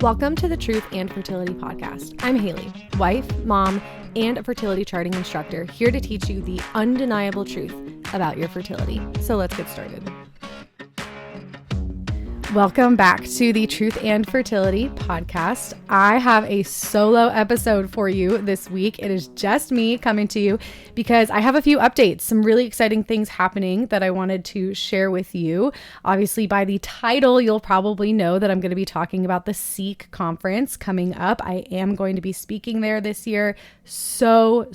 Welcome to the Truth and Fertility Podcast. I'm Haley, wife, mom, and a fertility charting instructor, here to teach you the undeniable truth about your fertility. So let's get started. Welcome back to the Truth and Fertility Podcast. I have a solo episode for you this week. It is just me coming to you because I have a few updates, some really exciting things happening that I wanted to share with you. Obviously, by the title, you'll probably know that I'm going to be talking about the Seek conference coming up. I am going to be speaking there this year. So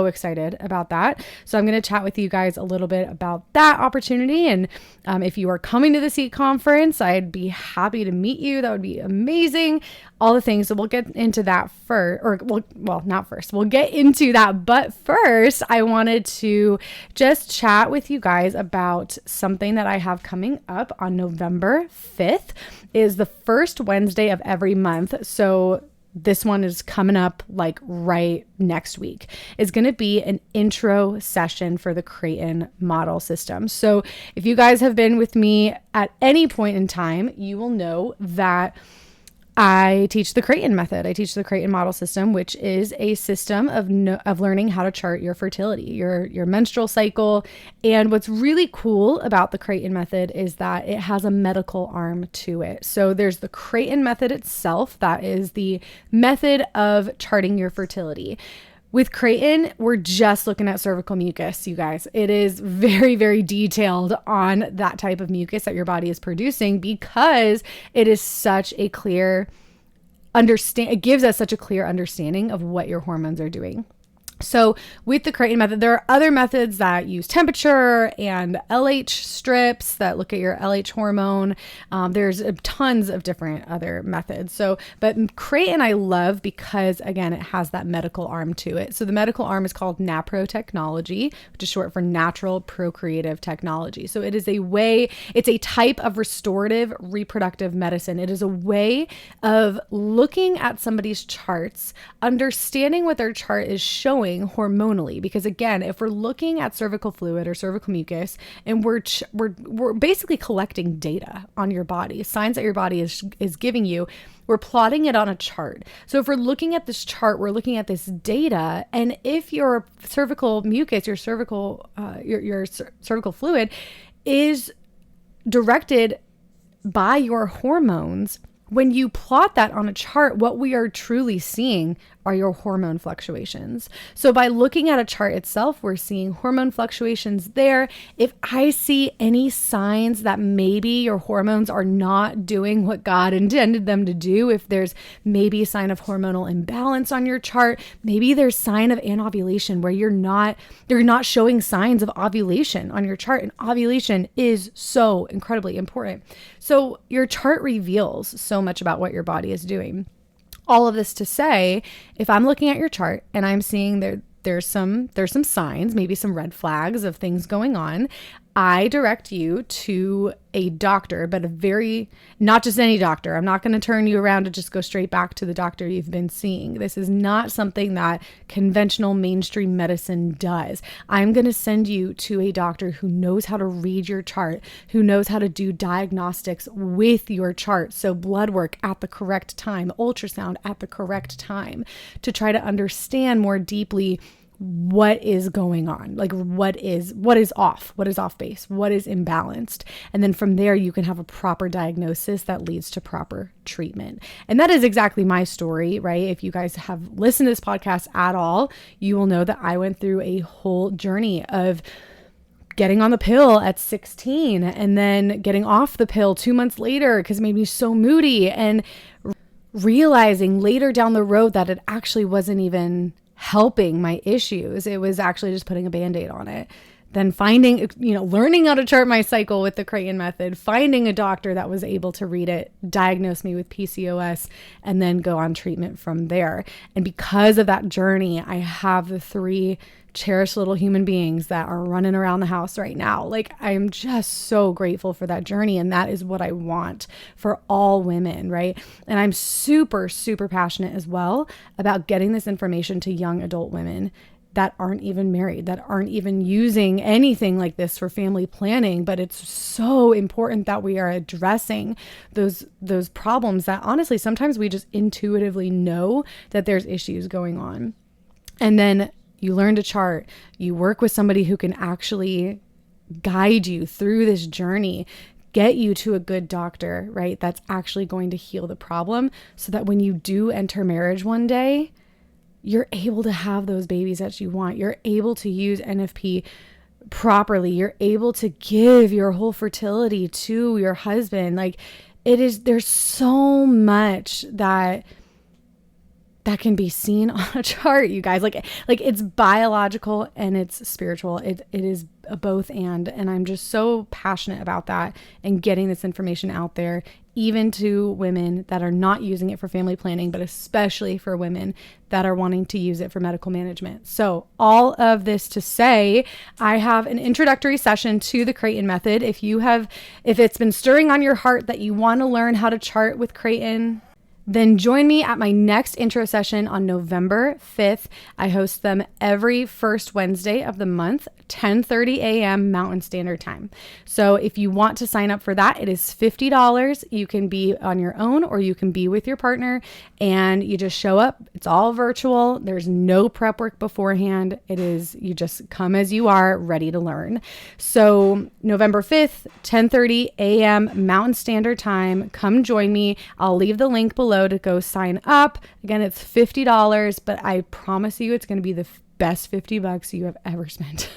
excited about that. So I'm going to chat with you guys a little bit about that opportunity. And if you are coming to the Seek conference, I'd be happy to meet you. That would be amazing. All the things. So we'll get into that first, not first. We'll get into that. But first, I wanted to just chat with you guys about something that I have coming up on November 5th. Is the first Wednesday of every month. So this one is coming up like right next week. It's going to be an intro session for the Creighton model system. So if you guys have been with me at any point in time, you will know that I teach the Creighton method. I teach the Creighton model system, which is a system of learning how to chart your fertility, your menstrual cycle. And what's really cool about the Creighton method is that it has a medical arm to it. So there's the Creighton method itself. That is the method of charting your fertility. With Creighton, we're just looking at cervical mucus, you guys. It is very, very detailed on that type of mucus that your body is producing because it is such a clear it gives us such a clear understanding of what your hormones are doing. So with the Creighton method, there are other methods that use temperature and LH strips that look at your LH hormone. There's tons of different other methods. But Creighton I love because, again, it has that medical arm to it. So the medical arm is called NAPRO technology, which is short for natural procreative technology. So it's a type of restorative reproductive medicine. It is a way of looking at somebody's charts, understanding what their chart is showing hormonally, because again, if we're looking at cervical fluid or cervical mucus and we're basically collecting data on your body, signs that your body is giving you, we're plotting it on a chart. So if we're looking at this chart, we're looking at this data, and if your cervical mucus, your cervical fluid is directed by your hormones, when you plot that on a chart, what we are truly seeing are your hormone fluctuations. So by looking at a chart itself, we're seeing hormone fluctuations there. If I see any signs that maybe your hormones are not doing what God intended them to do, if there's maybe a sign of hormonal imbalance on your chart, maybe there's sign of anovulation where you're not showing signs of ovulation on your chart, and ovulation is so incredibly important. So your chart reveals so much about what your body is doing. All of this to say, if I'm looking at your chart and I'm seeing there's some signs, maybe some red flags of things going on, I direct you to a doctor, but not just any doctor. I'm not going to turn you around to just go straight back to the doctor you've been seeing. This is not something that conventional mainstream medicine does. I'm going to send you to a doctor who knows how to read your chart, who knows how to do diagnostics with your chart. So blood work at the correct time, ultrasound at the correct time, to try to understand more deeply what is going on, like what is off base, what is imbalanced. And then from there, you can have a proper diagnosis that leads to proper treatment. And that is exactly my story, right? If you guys have listened to this podcast at all, you will know that I went through a whole journey of getting on the pill at 16 and then getting off the pill 2 months later because it made me so moody, and realizing later down the road that it actually wasn't even helping my issues. It was actually just putting a Band-Aid on it. Then learning how to chart my cycle with the Creighton method, finding a doctor that was able to read it, diagnose me with PCOS, and then go on treatment from there. And because of that journey, I have the 3 cherished little human beings that are running around the house right now. Like, I am just so grateful for that journey. And that is what I want for all women, right? And I'm super, super passionate as well about getting this information to young adult women. that aren't even married, that aren't even using anything like this for family planning. But it's so important that we are addressing those problems that honestly, sometimes we just intuitively know that there's issues going on. And then you learn to chart, you work with somebody who can actually guide you through this journey, get you to a good doctor, right? That's actually going to heal the problem so that when you do enter marriage one day, you're able to have those babies that you want. You're able to use NFP properly. You're able to give your whole fertility to your husband. Like there's so much that can be seen on a chart, you guys. Like it's biological and it's spiritual. It is a both and I'm just so passionate about that and getting this information out there, even to women that are not using it for family planning, but especially for women that are wanting to use it for medical management. So all of this to say, I have an introductory session to the Creighton method. If it's been stirring on your heart that you want to learn how to chart with Creighton, then join me at my next intro session on November 5th. I host them every first Wednesday of the month, 10:30 a.m. Mountain Standard Time. So if you want to sign up for that, it is $50. You can be on your own or you can be with your partner, and you just show up. It's all virtual. There's no prep work beforehand. You just come as you are, ready to learn. So November 5th, 10:30 a.m. Mountain Standard Time. Come join me. I'll leave the link below to go sign up. Again, it's $50, but I promise you it's going to be the best $50 you have ever spent.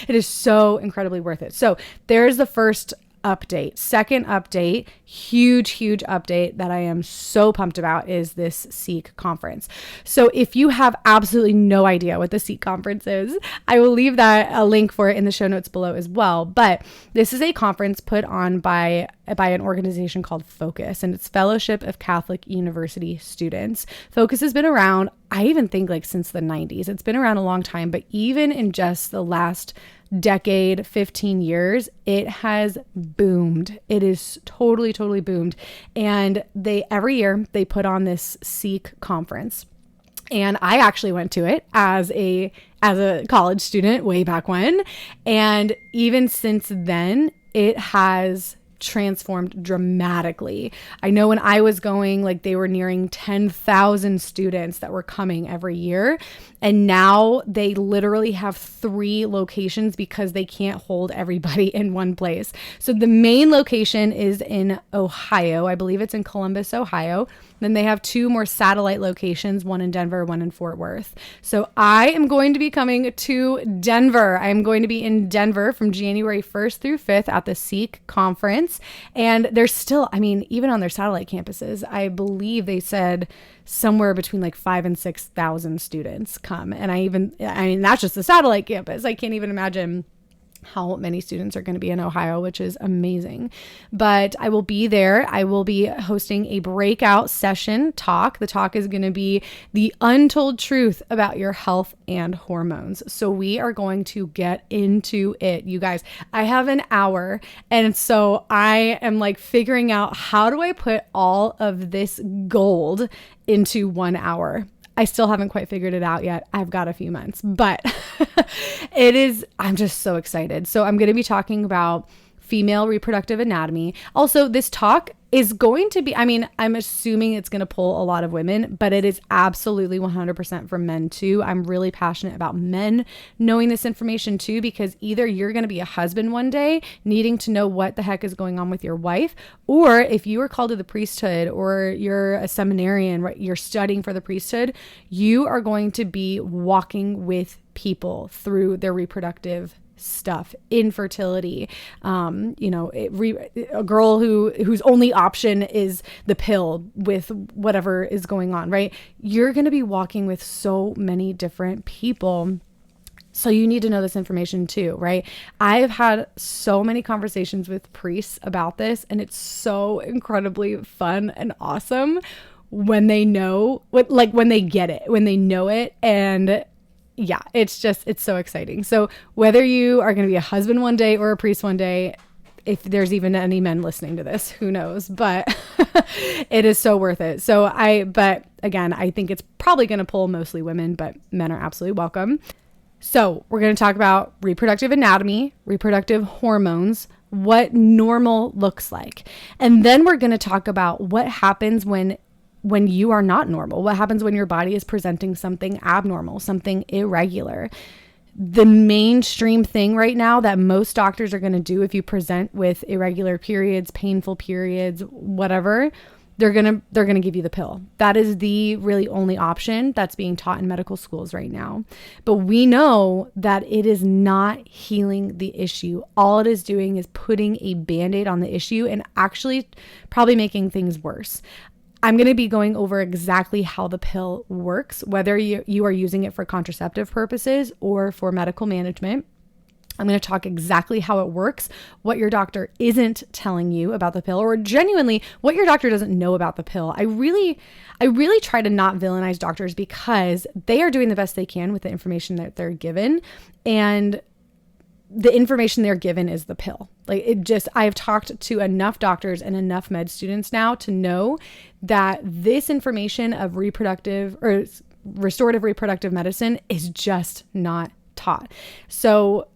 It is so incredibly worth it. So there's the first update. Second update, huge update that I am so pumped about is this Seek conference. So if you have absolutely no idea what the Seek conference is, I will leave a link for it in the show notes below as well. But this is a conference put on by an organization called Focus, and it's Fellowship of Catholic University Students. Focus has been around, I even think since the 90s. It's been around a long time, but even in just the last decade, 15 years, it has boomed. It is totally boomed. And every year they put on this Seek conference. And I actually went to it as a college student way back when. And even since then, it has transformed dramatically. I know when I was going, they were nearing 10,000 students that were coming every year. And now they literally have 3 locations because they can't hold everybody in one place. So the main location is in Ohio. I believe it's in Columbus, Ohio. Then they have 2 more satellite locations, one in Denver, one in Fort Worth. So I am going to be coming to Denver. I am going to be in Denver from January 1st through 5th at the Seek conference. And there's still, even on their satellite campuses, I believe they said somewhere between 5,000 and 6,000 students come. And that's just the satellite campus. I can't even imagine how many students are going to be in Ohio, which is amazing. But I will be there. I will be hosting a breakout session talk. The talk is going to be the untold truth about your health and hormones. So we are going to get into it, you guys. I have an hour. And so I am figuring out, how do I put all of this gold into 1 hour? I still haven't quite figured it out yet. I've got a few months, but I'm just so excited. So I'm going to be talking about female reproductive anatomy. Also, this talk is going to be, I'm assuming it's going to pull a lot of women, but it is absolutely 100% for men too. I'm really passionate about men knowing this information too, because either you're going to be a husband one day needing to know what the heck is going on with your wife, or if you are called to the priesthood or you're a seminarian, right, you're studying for the priesthood, you are going to be walking with people through their reproductive stuff, infertility, a girl whose only option is the pill with whatever is going on, right? You're going to be walking with so many different people. So you need to know this information too, right? I've had so many conversations with priests about this, and it's so incredibly fun and awesome when they know, when they get it, when they know it. And yeah, it's so exciting. So whether you are going to be a husband one day or a priest one day, if there's even any men listening to this, who knows, but it is so worth it. But again, I think it's probably going to pull mostly women, but men are absolutely welcome. So we're going to talk about reproductive anatomy, reproductive hormones, what normal looks like. And then we're going to talk about what happens when you are not normal. What happens when your body is presenting something abnormal, something irregular. The mainstream thing right now that most doctors are going to do if you present with irregular periods, painful periods, whatever, they're going to give you the pill. That is the really only option that's being taught in medical schools right now. But we know that it is not healing the issue. All it is doing is putting a Band-Aid on the issue and actually probably making things worse. I'm going to be going over exactly how the pill works, whether you are using it for contraceptive purposes or for medical management. I'm going to talk exactly how it works, what your doctor isn't telling you about the pill, or genuinely what your doctor doesn't know about the pill. I really try to not villainize doctors because they are doing the best they can with the information that they're given. And the information they're given is the pill. I've talked to enough doctors and enough med students now to know that this information of reproductive or restorative reproductive medicine is just not taught. So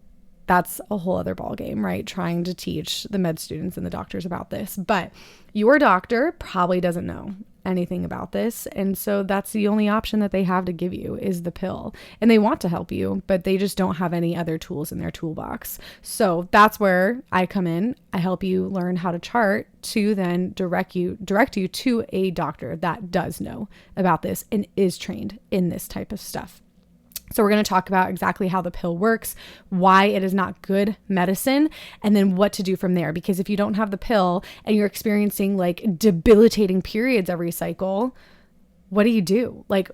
that's a whole other ballgame, right? Trying to teach the med students and the doctors about this. But your doctor probably doesn't know anything about this. And so that's the only option that they have to give you is the pill. And they want to help you, but they just don't have any other tools in their toolbox. So that's where I come in. I help you learn how to chart to then direct you to a doctor that does know about this and is trained in this type of stuff. So we're going to talk about exactly how the pill works, why it is not good medicine, and then what to do from there. Because if you don't have the pill and you're experiencing like debilitating periods every cycle, what do? Like,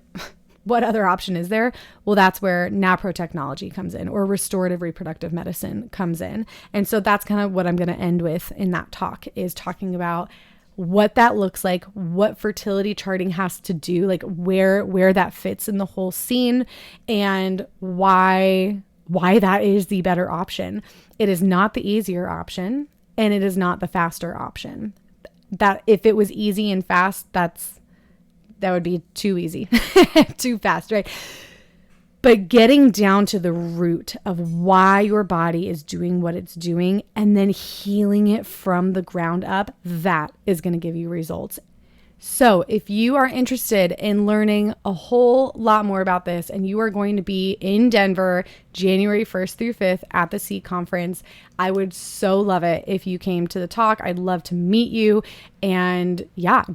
what other option is there? Well, that's where naprotechnology comes in, or restorative reproductive medicine comes in. And so that's kind of what I'm going to end with in that talk, is talking about what that looks like, what fertility charting has to do, like where that fits in the whole scene, and why that is the better option. It is not the easier option, and it is not the faster option. That if it was easy and fast, that would be too easy, too fast, right? But getting down to the root of why your body is doing what it's doing and then healing it from the ground up, that is going to give you results. So if you are interested in learning a whole lot more about this, and you are going to be in Denver January 1st through 5th at the SEEK conference, I would so love it if you came to the talk. I'd love to meet you and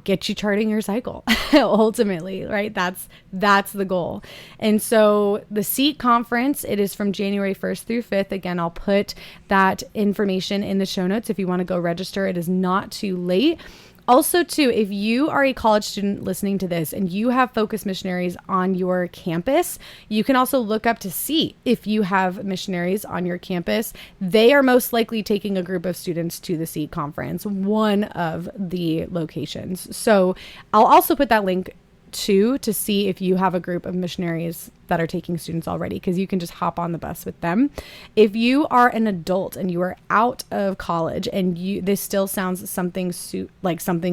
get you charting your cycle ultimately, right? That's the goal. And so the SEEK conference, it is from January 1st through 5th. Again, I'll put that information in the show notes if you want to go register. It is not too late. Also, too, if you are a college student listening to this and you have focus missionaries on your campus, you can also look up to see if you have missionaries on your campus. They are most likely taking a group of students to the SEEK conference, one of the locations. So I'll also put that link to see if you have a group of missionaries that are taking students already, because you can just hop on the bus with them. If you are an adult and you are out of college and this still sounds something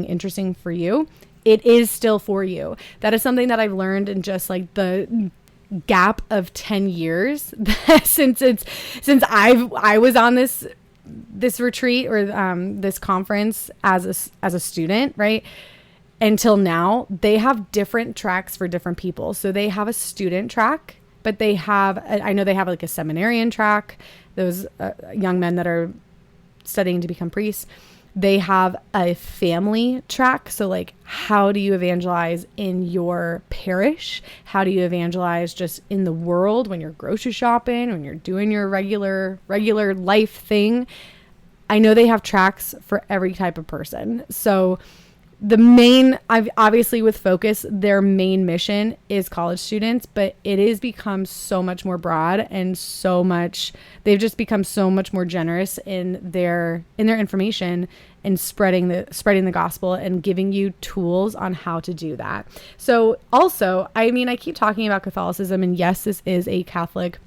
interesting for you, it is still for you. That is something that I've learned in just like the gap of 10 years since I was on this retreat or this conference as a student, right? Until now, they have different tracks for different people. So they have a student track, but I know they have like a seminarian track, those young men that are studying to become priests. They have a family track. So like, how do you evangelize in your parish? How do you evangelize just in the world when you're grocery shopping, when you're doing your regular life thing? I know they have tracks for every type of person. So obviously with Focus, their main mission is college students, but it has become so much more broad and they've just become so much more generous in their information and spreading the gospel and giving you tools on how to do that. So also, I keep talking about Catholicism, and yes, this is a Catholic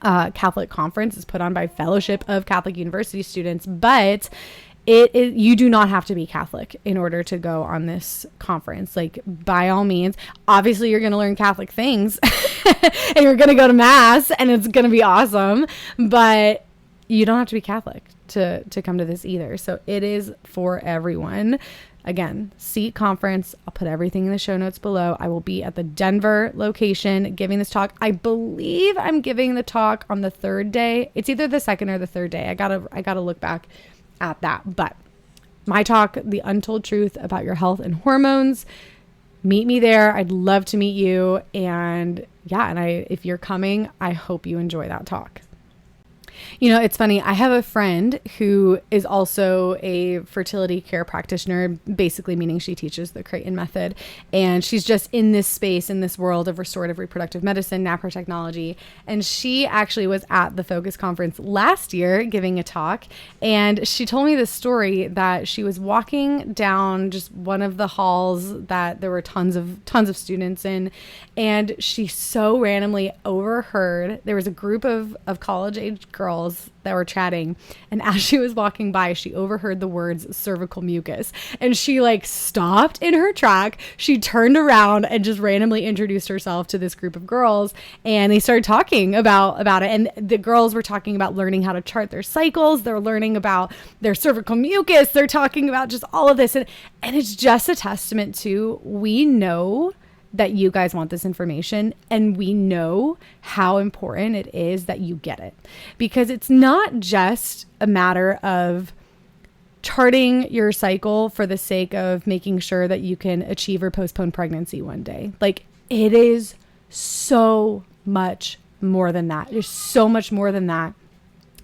conference. It's put on by Fellowship of Catholic University Students, but you do not have to be Catholic in order to go on this conference. Like, by all means, obviously you're going to learn Catholic things and you're going to go to mass and it's going to be awesome, but you don't have to be Catholic to come to this either. So it is for everyone. Again, SEAT conference. I'll put everything in the show notes below. I will be at the Denver location giving this talk. I believe I'm giving the talk on the third day. It's either the second or the third day. I gotta look back at that. But my talk, The Untold Truth About Your Health and Hormones. Meet me there. I'd love to meet you. And yeah, if you're coming, I hope you enjoy that talk. You know, it's funny. I have a friend who is also a fertility care practitioner, basically meaning she teaches the Creighton method. And she's just in this space, in this world of restorative reproductive medicine, nanotechnology. And she actually was at the Focus conference last year giving a talk. And she told me this story that she was walking down just one of the halls that there were tons of students in. And she so randomly overheard, there was a group of college-age girls that were chatting, and as she was walking by, she overheard the words cervical mucus, and she like stopped in her track. She turned around and just randomly introduced herself to this group of girls, and they started talking about it. And the girls were talking about learning how to chart their cycles. They're learning about their cervical mucus. They're talking about just all of this, and it's just a testament to, we know that you guys want this information, and we know how important it is that you get it, because it's not just a matter of charting your cycle for the sake of making sure that you can achieve or postpone pregnancy one day. Like, it is so much more than that. There's so much more than that.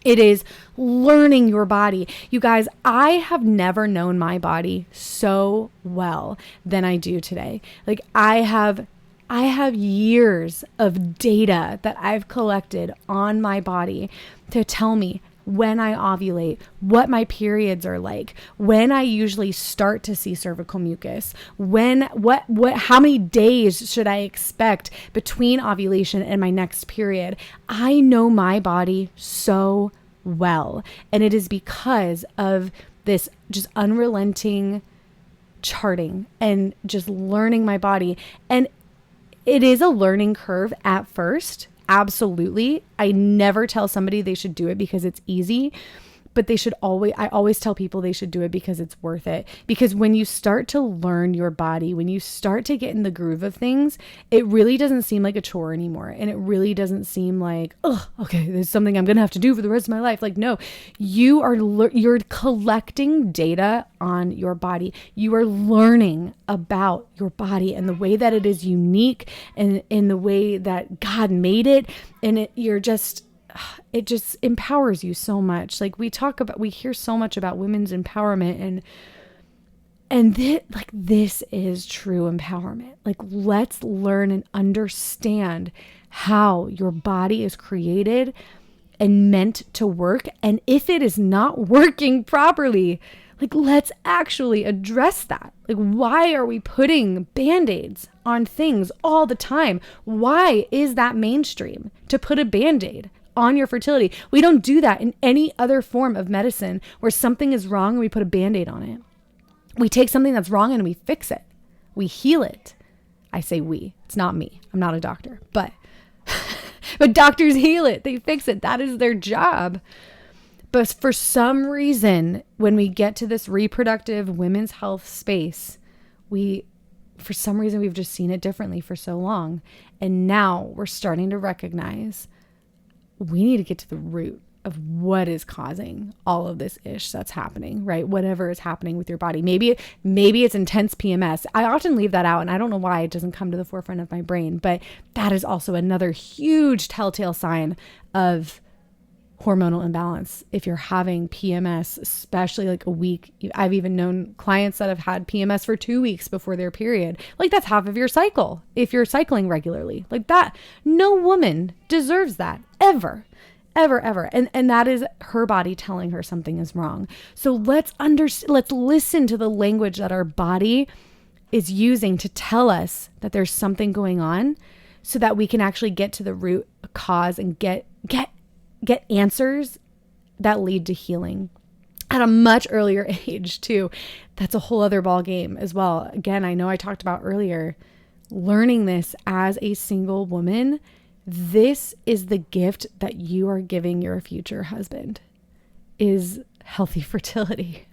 It is learning your body. You guys, I have never known my body so well than I do today. Like, I have years of data that I've collected on my body to tell me when I ovulate, what my periods are like, when I usually start to see cervical mucus, how many days should I expect between ovulation and my next period. I know my body so well, and it is because of this just unrelenting charting and just learning my body. And it is a learning curve at first. Absolutely. I never tell somebody they should do it because it's easy, but I always tell people they should do it because it's worth it. Because when you start to learn your body, when you start to get in the groove of things, it really doesn't seem like a chore anymore. And it really doesn't seem like, oh, okay, there's something I'm going to have to do for the rest of my life. Like, no, you're collecting data on your body. You are learning about your body and the way that it is unique, and in the way that God made it. And it just empowers you so much. Like, we hear so much about women's empowerment, and this is true empowerment. Like, let's learn and understand how your body is created and meant to work. And if it is not working properly, like, let's actually address that. Like, why are we putting Band-Aids on things all the time? Why is that mainstream to put a Band-Aid on your fertility? We don't do that in any other form of medicine where something is wrong and we put a Band-Aid on it. We take something that's wrong and we fix it. We heal it. I say we. It's not me. I'm not a doctor. But doctors heal it. They fix it. That is their job. But for some reason, when we get to this reproductive women's health space, for some reason, we've just seen it differently for so long. And now we're starting to recognize we need to get to the root of what is causing all of this ish that's happening, right? Whatever is happening with your body. Maybe it's intense PMS. I often leave that out, and I don't know why it doesn't come to the forefront of my brain, but that is also another huge telltale sign of hormonal imbalance. If you're having PMS, especially like a week, I've even known clients that have had PMS for 2 weeks before their period. Like, that's half of your cycle. If you're cycling regularly like that, no woman deserves that ever. And that is her body telling her something is wrong. So let's listen to the language that our body is using to tell us that there's something going on, so that we can actually get to the root cause and get answers that lead to healing. at a much earlier age too. That's a whole other ball game as well. Again, I know I talked about earlier, learning this as a single woman. This is the gift that you are giving your future husband, is healthy fertility.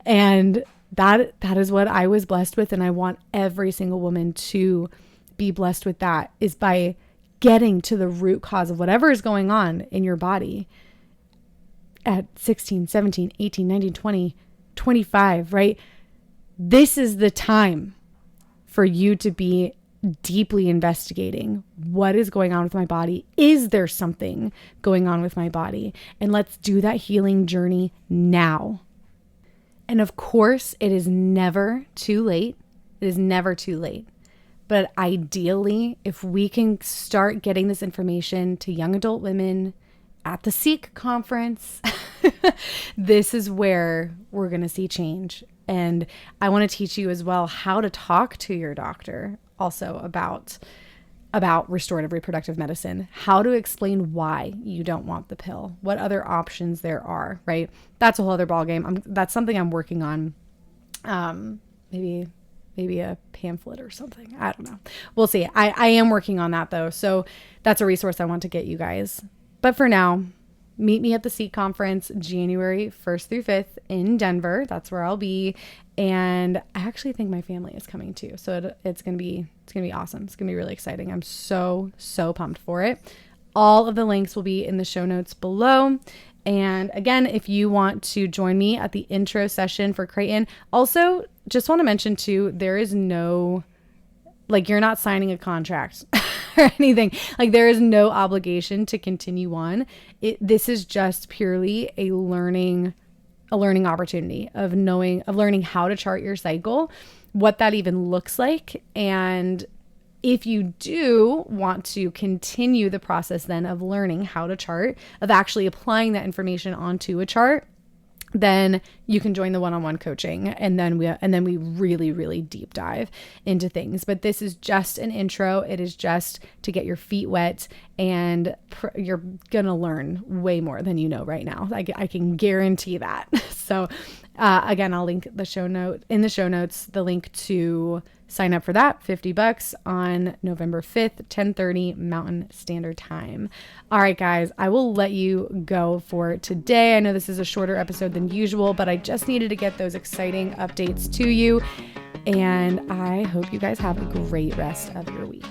And that is what I was blessed with. And I want every single woman to be blessed with that, is by getting to the root cause of whatever is going on in your body at 16, 17, 18, 19, 20, 25, right? This is the time for you to be deeply investigating what is going on with my body. Is there something going on with my body? And let's do that healing journey now. And of course, it is never too late. It is never too late. But ideally, if we can start getting this information to young adult women at the Seek conference, this is where we're going to see change. And I want to teach you as well how to talk to your doctor also about restorative reproductive medicine, how to explain why you don't want the pill, what other options there are, right? That's a whole other ballgame. That's something I'm working on. Maybe a pamphlet or something. I don't know. We'll see. I am working on that though. So that's a resource I want to get you guys. But for now, meet me at the Seek conference January 1st through 5th in Denver. That's where I'll be. And I actually think my family is coming too. So it's going to be awesome. It's going to be really exciting. I'm so pumped for it. All of the links will be in the show notes below. And again, if you want to join me at the intro session for Creighton, also just want to mention too, there is no, you're not signing a contract or anything. There is no obligation to continue on. This is just purely a learning opportunity of learning how to chart your cycle, what that even looks like. And if you do want to continue the process then of learning how to chart, of actually applying that information onto a chart, then you can join the one-on-one coaching, and then we really deep dive into things. But this is just an intro. It is just to get your feet wet, and you're gonna learn way more than you know right now. I can guarantee that. So again, I'll link in the show notes the link to sign up for that, $50 on November 5th, 10:30 Mountain Standard Time. All right, guys, I will let you go for today. I know this is a shorter episode than usual, but I just needed to get those exciting updates to you. And I hope you guys have a great rest of your week.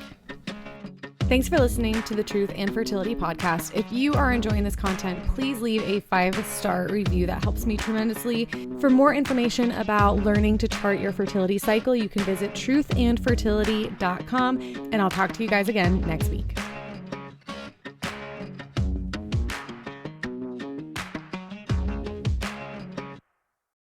Thanks for listening to the Truth and Fertility Podcast. If you are enjoying this content, please leave a 5-star review. That helps me tremendously. For more information about learning to chart your fertility cycle, you can visit truthandfertility.com, and I'll talk to you guys again next week.